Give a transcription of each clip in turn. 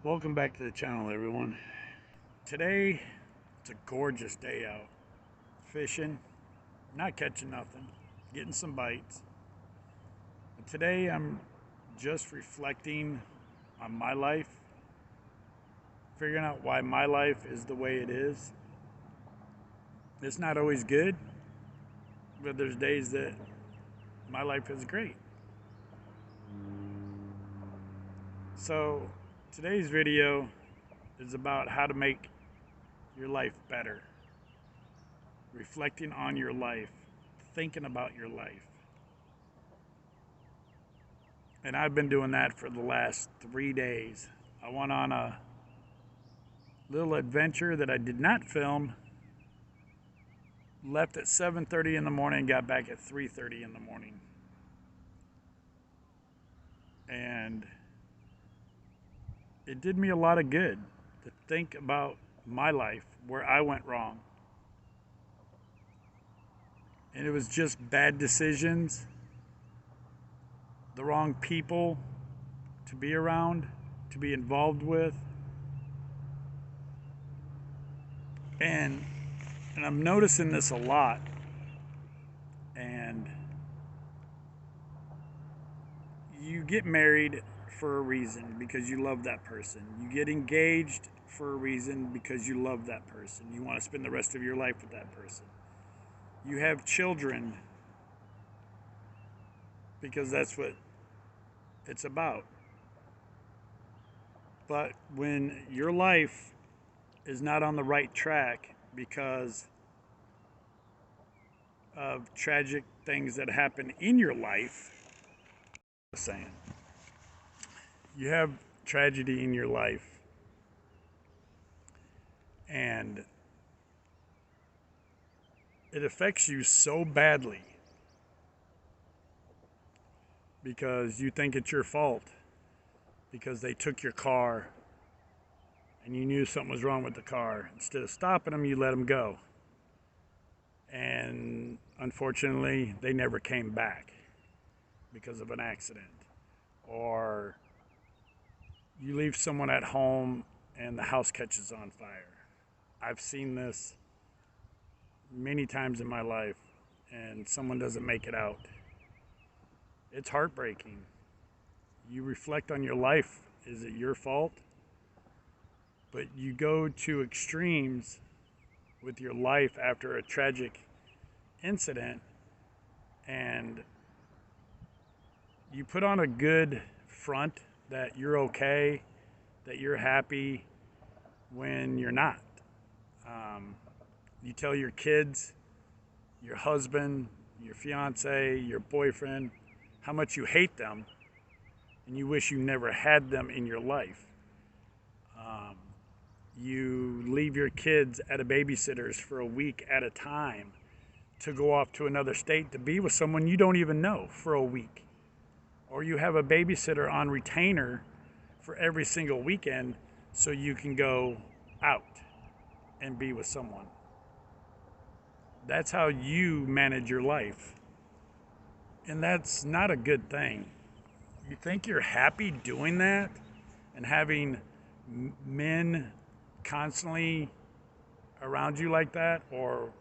Welcome back to the channel, everyone. Today, it's a gorgeous day out. Fishing, not catching nothing, getting some bites. But today, I'm just reflecting on my life, figuring out why my life is the way it is. It's not always good, but there's days that my life is great. So, today's video is about how to make your life better. Reflecting on your life, thinking about your life. And I've been doing that for the last 3 days. I went on a little adventure that I did not film. Left at 7:30 in the morning and got back at 3:30 in the morning. And it did me a lot of good to think about my life, where I went wrong. And it was just bad decisions, the wrong people to be around, to be involved with. And I'm noticing this a lot. And you get married for a reason, because you love that person. You get engaged for a reason, because you love that person. You want to spend the rest of your life with that person. You have children because that's what it's about. But when your life is not on the right track because of tragic things that happen in your life, saying you have tragedy in your life and it affects you so badly because you think it's your fault because they took your car and you knew something was wrong with the car. Instead of stopping them, you let them go. And unfortunately, they never came back because of an accident. Or you leave someone at home and the house catches on fire. I've seen this many times in my life, and someone doesn't make it out. It's heartbreaking. You reflect on your life. Is it your fault? But you go to extremes with your life after a tragic incident, and you put on a good front that you're okay, that you're happy, when you're not. You tell your kids, your husband, your fiance, your boyfriend, how much you hate them, and you wish you never had them in your life. You leave your kids at a babysitter's for a week at a time to go off to another state to be with someone you don't even know for a week. Or you have a babysitter on retainer for every single weekend so you can go out and be with someone. That's how you manage your life. And that's not a good thing. You think you're happy doing that and having men constantly around you like that, or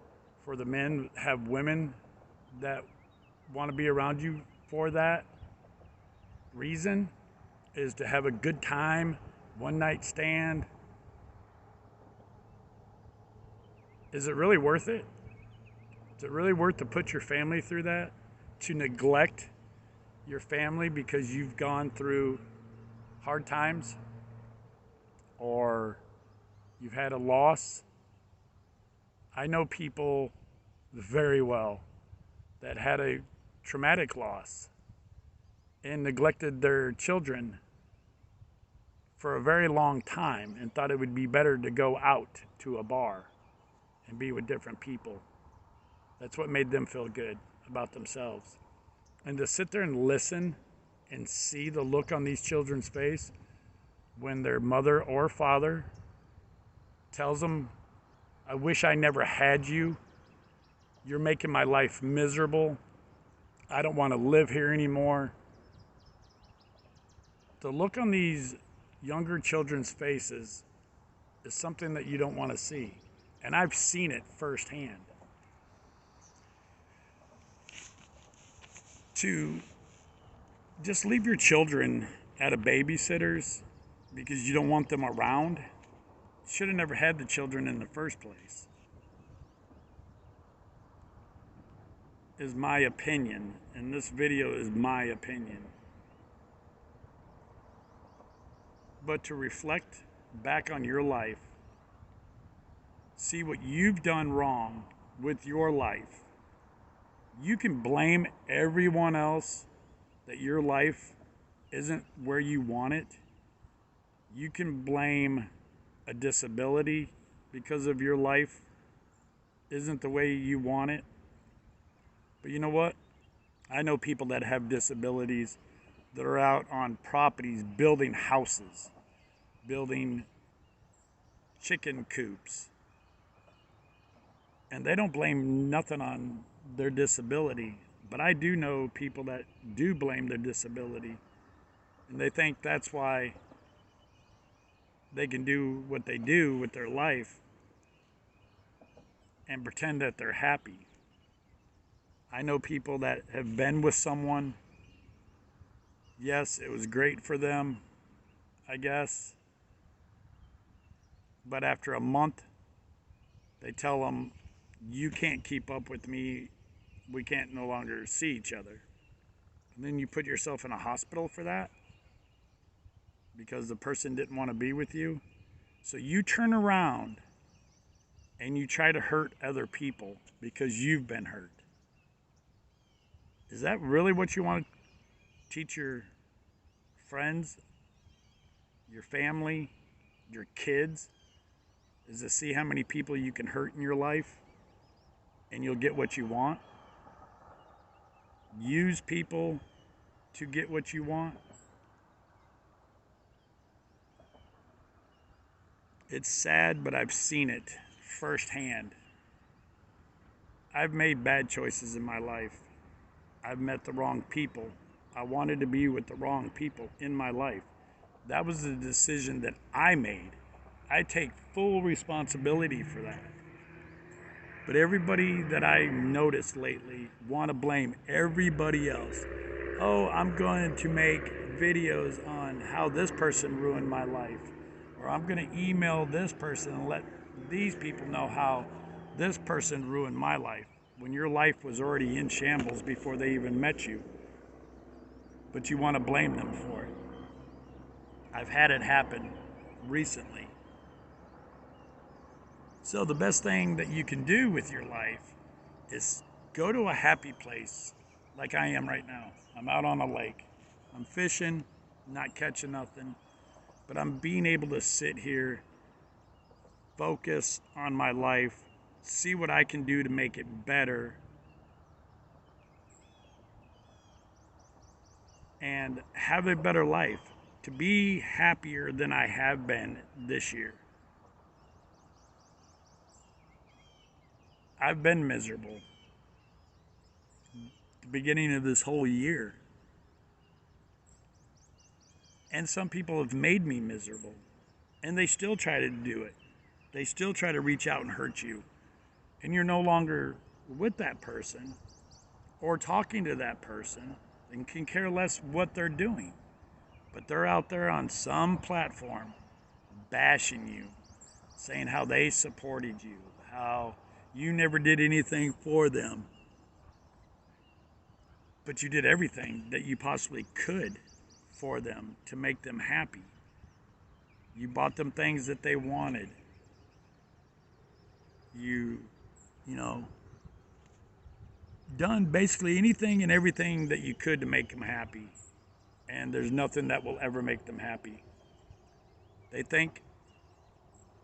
for the men have women that want to be around you for that reason, is to have a good time, one night stand. Is it really worth it? Is it really worth to put your family through that? To neglect your family because you've gone through hard times, or you've had a loss? I know people very well that had a traumatic loss and neglected their children for a very long time and thought it would be better to go out to a bar and be with different people. That's what made them feel good about themselves. And to sit there and listen and see the look on these children's face when their mother or father tells them, I wish I never had you. You're making my life miserable. I don't want to live here anymore. The look on these younger children's faces is something that you don't want to see. And I've seen it firsthand. To just leave your children at a babysitter's because you don't want them around, should have never had the children in the first place, is my opinion. And this video is my opinion. But to reflect back on your life, see what you've done wrong with your life. You can blame everyone else that your life isn't where you want it. You can blame a disability because of your life isn't the way you want it. But you know what? I know people that have disabilities that are out on properties building houses, building chicken coops. And they don't blame nothing on their disability. But I do know people that do blame their disability. And they think that's why they can do what they do with their life and pretend that they're happy. I know people that have been with someone. Yes, it was great for them, I guess. But after a month, they tell them, you can't keep up with me. We can't no longer see each other. And then you put yourself in a hospital for that because the person didn't want to be with you. So you turn around and you try to hurt other people because you've been hurt. Is that really what you want to teach your friends, your family, your kids? Is to see how many people you can hurt in your life and you'll get what you want? Use people to get what you want? It's sad, but I've seen it firsthand. I've made bad choices in my life. I've met the wrong people. I wanted to be with the wrong people in my life. That was the decision that I made. I take full responsibility for that. But everybody that I noticed lately want to blame everybody else. Oh, I'm going to make videos on how this person ruined my life. Or I'm going to email this person and let these people know how this person ruined my life. When your life was already in shambles before they even met you. But you want to blame them for it. I've had it happen recently. So the best thing that you can do with your life is go to a happy place like I am right now. I'm out on a lake. I'm fishing, not catching nothing, but I'm being able to sit here, focus on my life, see what I can do to make it better, and have a better life, to be happier than I have been this year. I've been miserable at the beginning of this whole year. And some people have made me miserable. And they still try to do it. They still try to reach out and hurt you. And you're no longer with that person or talking to that person and can care less what they're doing. But they're out there on some platform bashing you, saying how they supported you, how you never did anything for them. But you did everything that you possibly could for them to make them happy. You bought them things that they wanted. You know, done basically anything and everything that you could to make them happy. And there's nothing that will ever make them happy. They think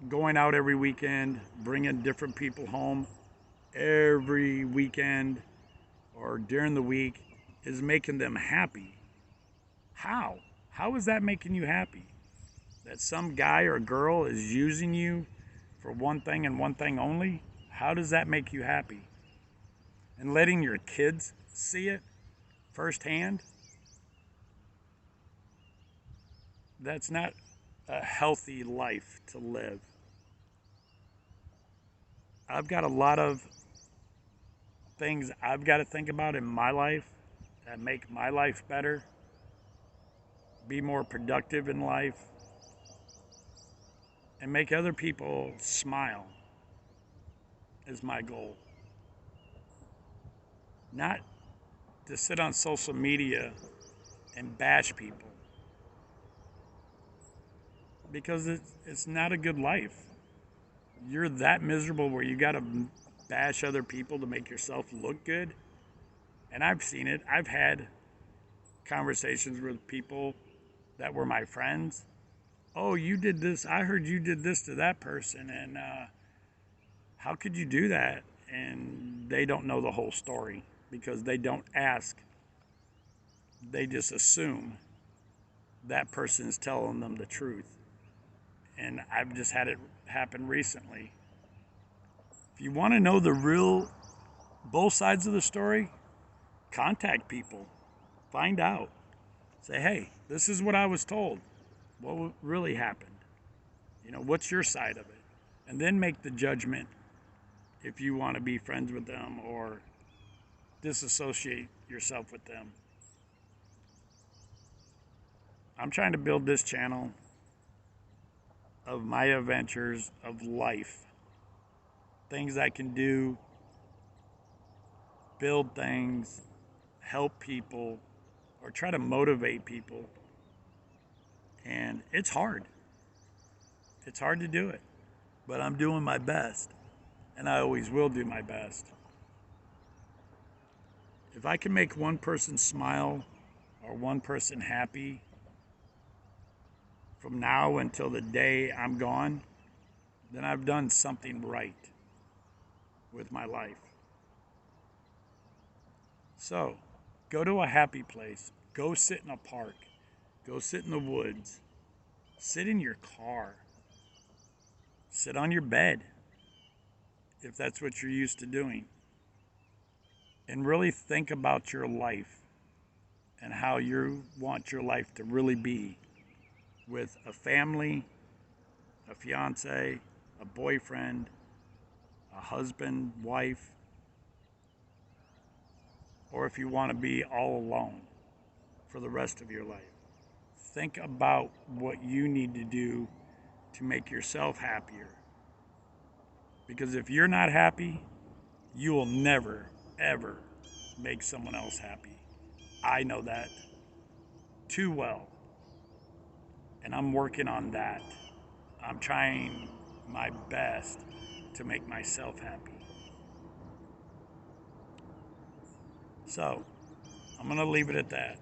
going out every weekend, bringing different people home every weekend or during the week is making them happy. How? How is that making you happy? That some guy or girl is using you for one thing and one thing only? How does that make you happy? And letting your kids see it firsthand? That's not a healthy life to live. I've got a lot of things I've got to think about in my life that make my life better, be more productive in life, and make other people smile is my goal. Not to sit on social media and bash people, because it's not a good life. You're that miserable where you got to bash other people to make yourself look good. And I've seen it. I've had conversations with people that were my friends. Oh, you did this. I heard you did this to that person. And how could you do that? And they don't know the whole story because they don't ask. They just assume that person is telling them the truth. And I've just had it happen recently. If you want to know the real, both sides of the story, contact people. Find out. Say, hey, this is what I was told. What really happened? You know, what's your side of it? And then make the judgment if you want to be friends with them or disassociate yourself with them. I'm trying to build this channel of my adventures of life. Things I can do, build things, help people, or try to motivate people. And it's hard. It's hard to do it. But I'm doing my best. And I always will do my best. If I can make one person smile or one person happy from now until the day I'm gone, then I've done something right with my life. So, go to a happy place. Go sit in a park. Go sit in the woods. Sit in your car. Sit on your bed, if that's what you're used to doing. And really think about your life and how you want your life to really be with a family, a fiance, a boyfriend, a husband, wife, or if you want to be all alone for the rest of your life. Think about what you need to do to make yourself happier. Because if you're not happy, you will never, ever make someone else happy. I know that too well. And I'm working on that. I'm trying my best to make myself happy. So, I'm going to leave it at that.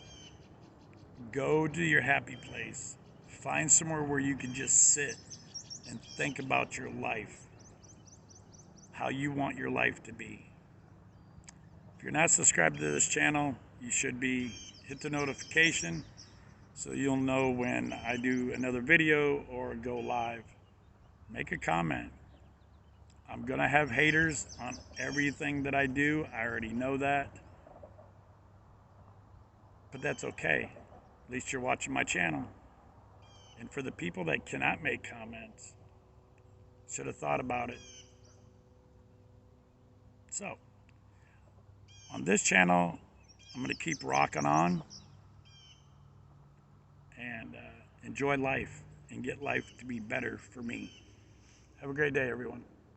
Go to your happy place. Find somewhere where you can just sit and think about your life, how you want your life to be. If you're not subscribed to this channel, you should be. Hit the notification so you'll know when I do another video or go live. Make a comment. I'm going to have haters on everything that I do. I already know that. But that's okay. At least you're watching my channel. And for the people that cannot make comments, should have thought about it. So, on this channel, I'm going to keep rocking on and enjoy life and get life to be better for me. Have a great day, everyone.